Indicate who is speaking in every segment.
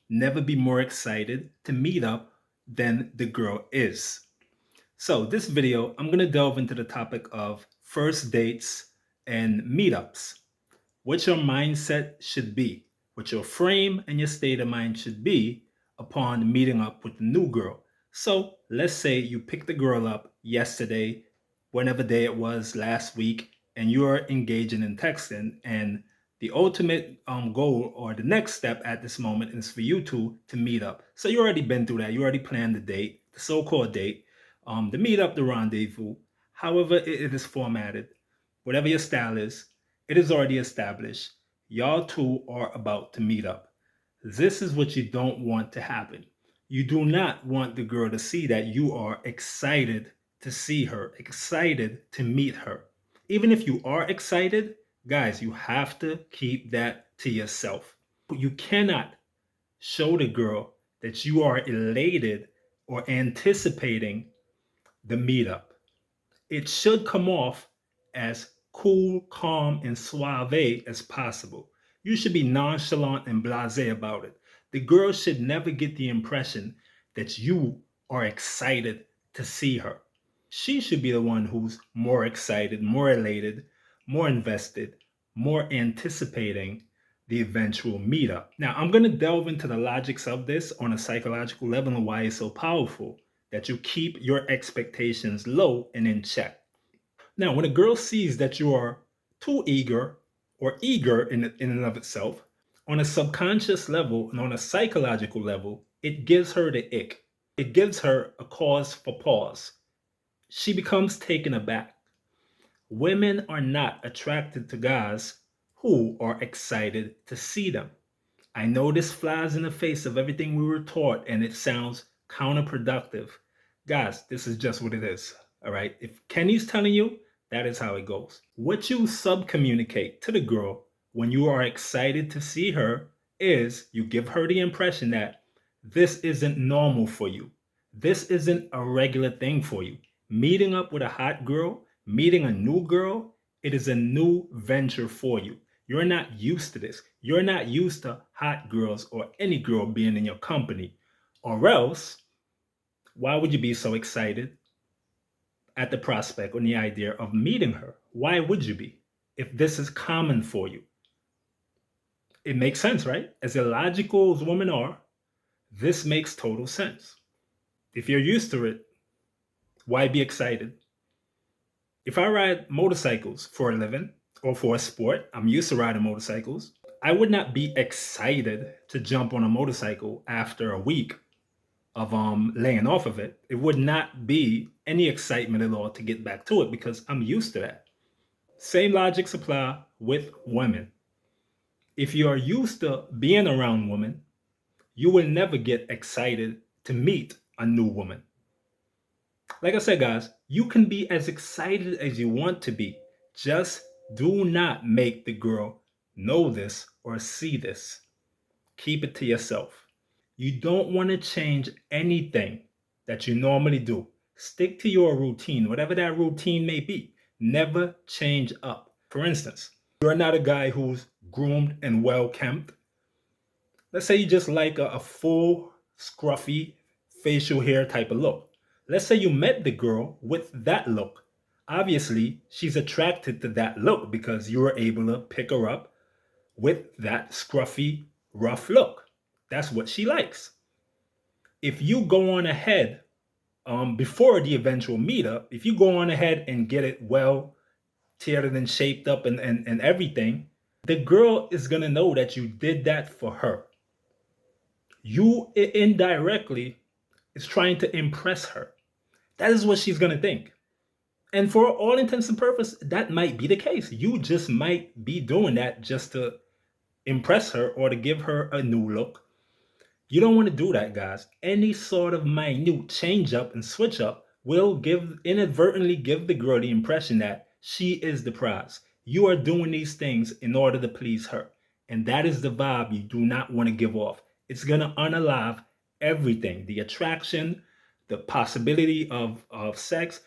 Speaker 1: never be more excited to meet up than the girl is. So, this video, I'm going to delve into the topic of first dates and meetups, what your mindset should be, what your frame and your state of mind should be upon meeting up with the new girl. So, let's say you picked the girl up yesterday, whenever day it was last week, and you're engaging in texting, and the ultimate goal or the next step at this moment is for you two to meet up. So you already been through that. You already planned the date, the so-called date, the meet up, the rendezvous. However, it is formatted, whatever your style is, it is already established. Y'all two are about to meet up. This is what you don't want to happen. You do not want the girl to see that you are excited to see her, excited to meet her. Even if you are excited, guys, you have to keep that to yourself. You cannot show the girl that you are elated or anticipating the meetup. It should come off as cool, calm, and suave as possible. You should be nonchalant and blasé about it. The girl should never get the impression that you are excited to see her. She should be the one who's more excited, more elated, more invested, more anticipating the eventual meetup. Now, I'm going to delve into the logics of this on a psychological level and why it's so powerful that you keep your expectations low and in check. Now, when a girl sees that you are too eager or eager in and of itself, on a subconscious level and on a psychological level, it gives her the ick. It gives her a cause for pause. She becomes taken aback. Women are not attracted to guys who are excited to see them. I know this flies in the face of everything we were taught and it sounds counterproductive. Guys, this is just what it is. All right. If Kenny's telling you, that is how it goes. What you subcommunicate to the girl when you are excited to see her is you give her the impression that this isn't normal for you. This isn't a regular thing for you. Meeting up with a hot girl, meeting a new girl, it is a new venture for you. You're not used to this. You're not used to hot girls or any girl being in your company. Or else, why would you be so excited at the prospect or the idea of meeting her? Why would you be if this is common for you? It makes sense, right? As illogical as women are, this makes total sense. If you're used to it, why be excited? If I ride motorcycles for a living or for a sport, I'm used to riding motorcycles. I would not be excited to jump on a motorcycle after a week of laying off of it. It would not be any excitement at all to get back to it because I'm used to that. Same logics apply with women. If you are used to being around women, you will never get excited to meet a new woman. Like I said, guys, you can be as excited as you want to be. Just do not make the girl know this or see this. Keep it to yourself. You don't want to change anything that you normally do. Stick to your routine, whatever that routine may be. Never change up. For instance, you're not a guy who's groomed and well kempt. Let's say you just like a full, scruffy facial hair type of look. Let's say you met the girl with that look. Obviously, she's attracted to that look because you were able to pick her up with that scruffy, rough look. That's what she likes. If you go on ahead before the eventual meetup, if you go on ahead and get it well tailored and shaped up and everything, the girl is going to know that you did that for her. You indirectly is trying to impress her. That is what she's going to think. And for all intents and purposes, that might be the case. You just might be doing that just to impress her or to give her a new look. You don't want to do that, guys. Any sort of minute change up and switch up will inadvertently give the girl the impression that she is the prize. You are doing these things in order to please her. And that is the vibe you do not want to give off. It's going to unalive everything. The attraction, the possibility of sex.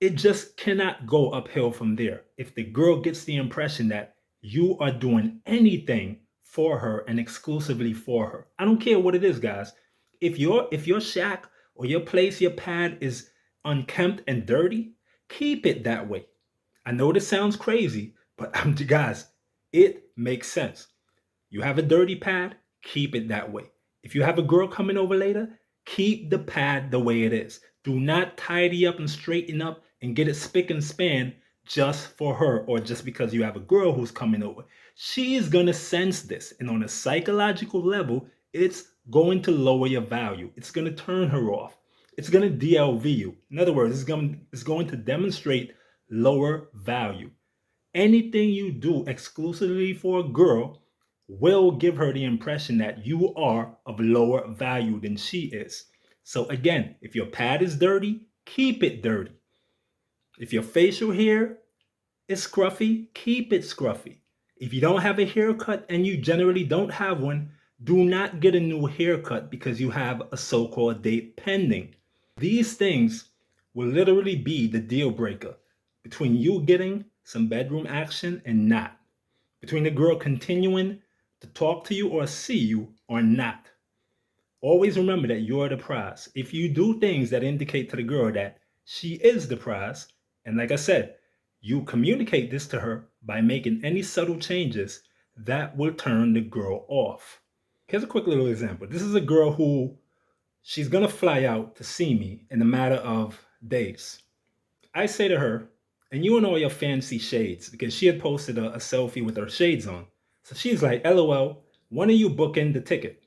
Speaker 1: It just cannot go uphill from there. If the girl gets the impression that you are doing anything for her and exclusively for her. I don't care what it is, guys. If your shack or your place, your pad is unkempt and dirty, keep it that way. I know this sounds crazy, but guys, it makes sense. You have a dirty pad, keep it that way. If you have a girl coming over later, keep the pad the way it is. Do not tidy up and straighten up and get it spick and span just for her or just because you have a girl who's coming over. She is going to sense this. And on a psychological level, it's going to lower your value. It's going to turn her off. It's going to DLV you. In other words, it's going to demonstrate lower value. Anything you do exclusively for a girl will give her the impression that you are of lower value than she is. So again, if your pad is dirty, keep it dirty. If your facial hair is scruffy, keep it scruffy. If you don't have a haircut and you generally don't have one, do not get a new haircut because you have a so-called date pending. These things will literally be the deal breaker between you getting some bedroom action and not, between the girl continuing to talk to you or see you or not. Always remember that you're the prize. If you do things that indicate to the girl that she is the prize, and like I said, you communicate this to her by making any subtle changes, that will turn the girl off. Here's a quick little example. This is a girl who she's gonna fly out to see me in a matter of days. I say to her, and you and all your fancy shades, because she had posted a selfie with her shades on. So she's like, LOL, when are you booking the ticket?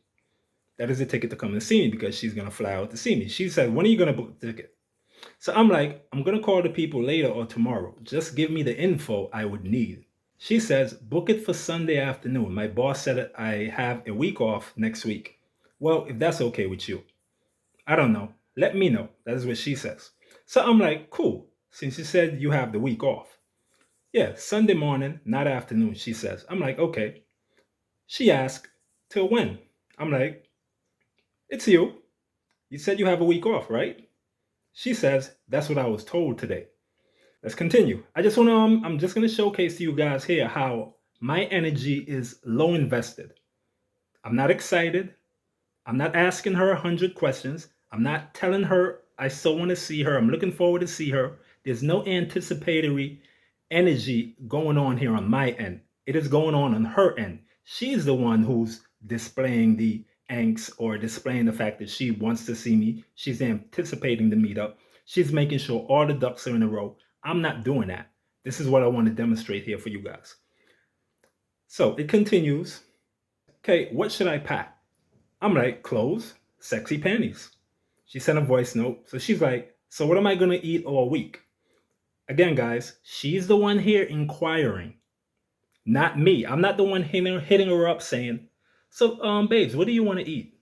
Speaker 1: That is a ticket to come and see me because she's going to fly out to see me. She said, when are you going to book the ticket? So I'm like, I'm going to call the people later or tomorrow. Just give me the info I would need. She says, book it for Sunday afternoon. My boss said I have a week off next week. Well, if that's okay with you. I don't know. Let me know. That is what she says. So I'm like, cool. Since you said you have the week off. Yeah, Sunday morning, not afternoon, she says. I'm like, okay. She asked, till when? I'm like, it's you. You said you have a week off, right? She says, that's what I was told today. Let's continue. I'm just going to showcase to you guys here how my energy is low invested. I'm not excited. I'm not asking her 100 questions. I'm not telling her I so want to see her. I'm looking forward to see her. There's no anticipatory energy going on here on my end. It is going on her end. She's the one who's displaying the angst or displaying the fact that she wants to see me. She's anticipating the meetup. She's making sure all the ducks are in a row. I'm not doing that. This is what I want to demonstrate here for you guys. So it continues. Okay, what should I pack? I'm like, clothes, sexy panties. She sent a voice note. So she's like, so what am I going to eat all week? Again, guys, she's the one here inquiring, not me. I'm not the one hitting her up saying, so, babes, what do you want to eat?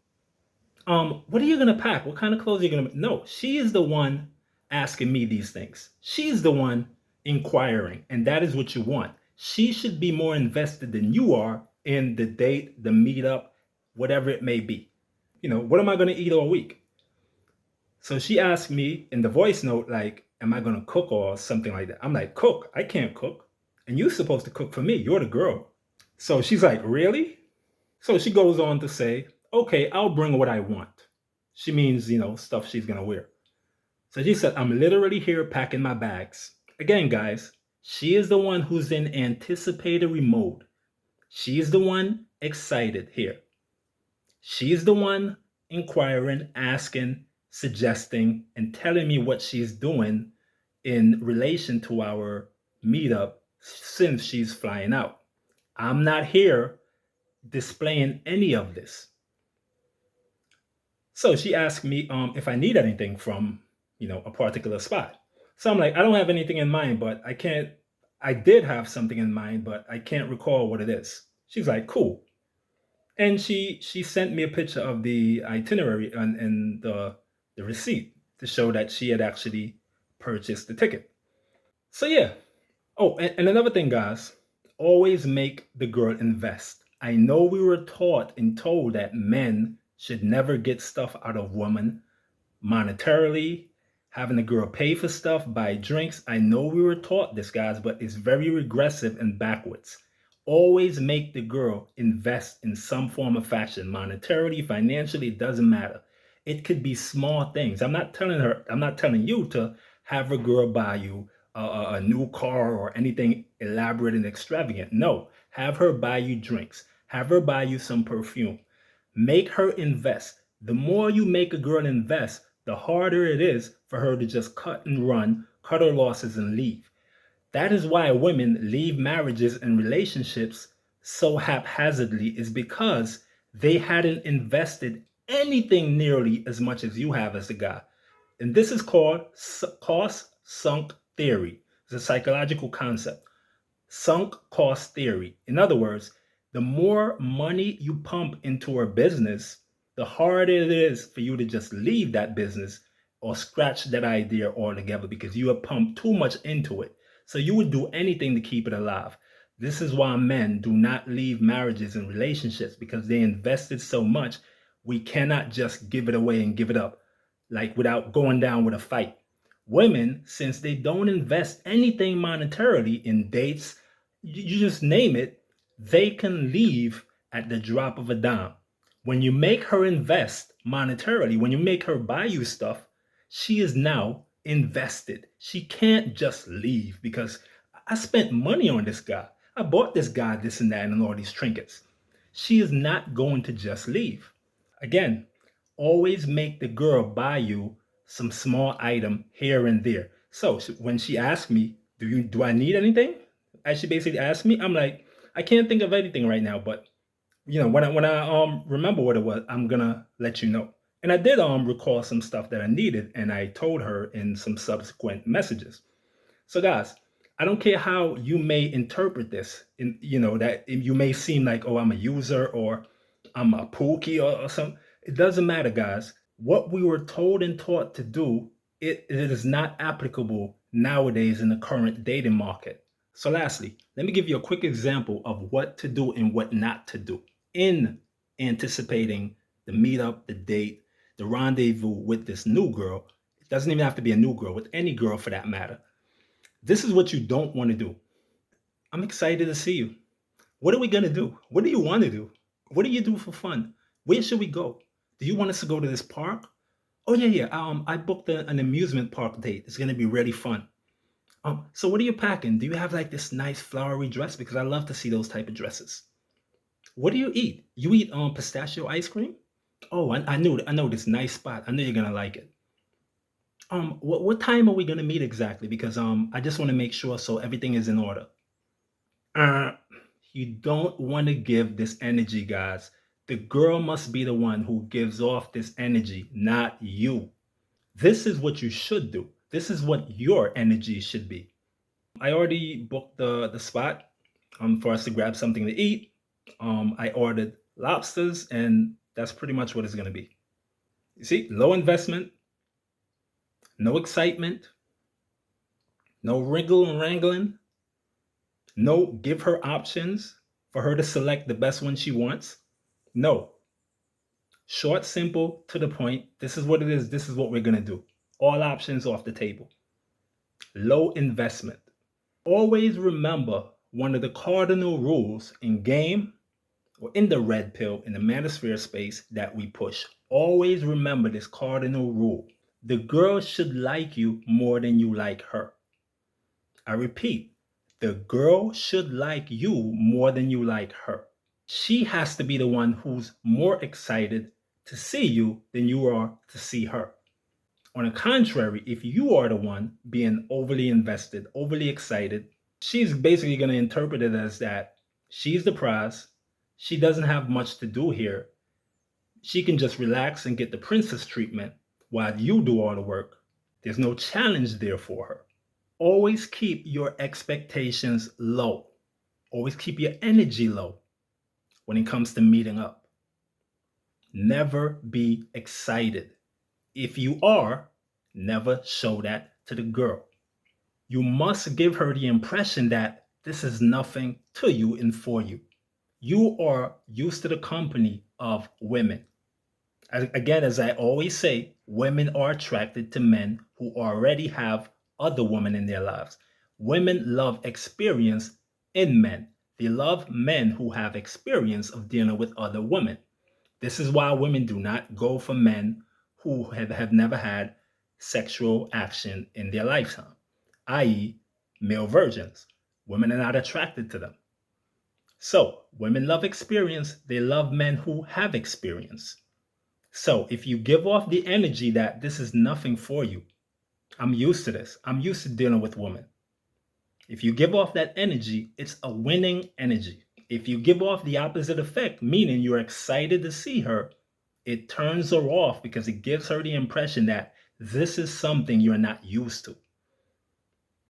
Speaker 1: What are you going to pack? What kind of clothes are you going to... No, she is the one asking me these things. She's the one inquiring, and that is what you want. She should be more invested than you are in the date, the meetup, whatever it may be. You know, what am I going to eat all week? So she asked me in the voice note, like, am I going to cook or something like that? I'm like, cook? I can't cook. And you're supposed to cook for me. You're the girl. So she's like, really? So she goes on to say, okay, I'll bring what I want. She means, you know, stuff she's going to wear. So she said, I'm literally here packing my bags. Again, guys, she is the one who's in anticipatory mode. She is the one excited here. She's the one inquiring, asking, suggesting, and telling me what she's doing in relation to our meetup since she's flying out. I'm not here displaying any of this. So she asked me if I need anything from, you know, a particular spot. So I'm like, I don't have anything in mind, but I did have something in mind, but I can't recall what it is. She's like, cool. And she sent me a picture of the itinerary and the receipt to show that she had actually purchased the ticket. So yeah. Oh, and another thing, guys, always make the girl invest. I know we were taught and told that men should never get stuff out of women monetarily, having the girl pay for stuff, buy drinks. I know we were taught this, guys, but it's very regressive and backwards. Always make the girl invest in some form of fashion, monetarily, financially, it doesn't matter. It could be small things. I'm not telling you to have a girl buy you a new car or anything elaborate and extravagant. No, have her buy you drinks, have her buy you some perfume. Make her invest. The more you make a girl invest, the harder it is for her to just cut and run, cut her losses and leave. That is why women leave marriages and relationships so haphazardly, is because they hadn't invested anything nearly as much as you have as a guy. And this is called cost sunk theory. It's a psychological concept. Sunk cost theory. In other words, the more money you pump into a business, the harder it is for you to just leave that business or scratch that idea altogether because you have pumped too much into it. So you would do anything to keep it alive. This is why men do not leave marriages and relationships, because they invested so much. We cannot just give it away and give it up like without going down with a fight. Women, since they don't invest anything monetarily in dates, you just name it, they can leave at the drop of a dime. When you make her invest monetarily, when you make her buy you stuff, she is now invested. She can't just leave because I spent money on this guy. I bought this guy this and that and all these trinkets. She is not going to just leave. Again, always make the girl buy you some small item here and there. So when she asked me, do I need anything? As she basically asked me, I'm like, I can't think of anything right now, but when I remember what it was, I'm gonna let you know. And I did recall some stuff that I needed, and I told her in some subsequent messages. So guys, I don't care how you may interpret this, in that you may seem like, oh, I'm a user or I'm a pookie or something. It doesn't matter, guys. What we were told and taught to do, it is not applicable nowadays in the current dating market. So lastly, let me give you a quick example of what to do and what not to do in anticipating the meetup, the date, the rendezvous with this new girl. It doesn't even have to be a new girl, with any girl for that matter. This is what you don't want to do. I'm excited to see you. What are we going to do? What do you want to do? What do you do for fun? Where should we go? Do you want us to go to this park? Oh yeah, yeah. I booked an amusement park date. It's going to be really fun. So what are you packing? Do you have like this nice flowery dress? Because I love to see those type of dresses. What do you eat? You eat pistachio ice cream? Oh, I know this nice spot. I know you're gonna like it. What time are we gonna meet exactly? Because I just want to make sure so everything is in order. Uh, you don't want to give this energy, guys. The girl must be the one who gives off this energy, not you. This is what you should do. This is what your energy should be. I already booked the spot for us to grab something to eat. I ordered lobsters, and that's pretty much what it's gonna be. You see, low investment, no excitement, no wriggle and wrangling, no give her options for her to select the best one she wants. No. Short, simple, to the point. This is what it is. This is what we're going to do. All options off the table. Low investment. Always remember one of the cardinal rules in game or in the red pill, in the manosphere space that we push. Always remember this cardinal rule. The girl should like you more than you like her. I repeat, the girl should like you more than you like her. She has to be the one who's more excited to see you than you are to see her. On the contrary, if you are the one being overly invested, overly excited, she's basically going to interpret it as that she's the prize. She doesn't have much to do here. She can just relax and get the princess treatment while you do all the work. There's no challenge there for her. Always keep your expectations low. Always keep your energy low when it comes to meeting up. Never be excited. If you are, never show that to the girl. You must give her the impression that this is nothing to you and for you. You are used to the company of women. Again, as I always say, women are attracted to men who already have other women in their lives. Women love experience in men. They love men who have experience of dealing with other women. This is why women do not go for men who have never had sexual action in their lifetime, i.e., male virgins. Women are not attracted to them. So, women love experience. They love men who have experience. So, if you give off the energy that this is nothing for you, I'm used to this, I'm used to dealing with women. If you give off that energy, it's a winning energy. If you give off the opposite effect, meaning you're excited to see her, it turns her off because it gives her the impression that this is something you're not used to.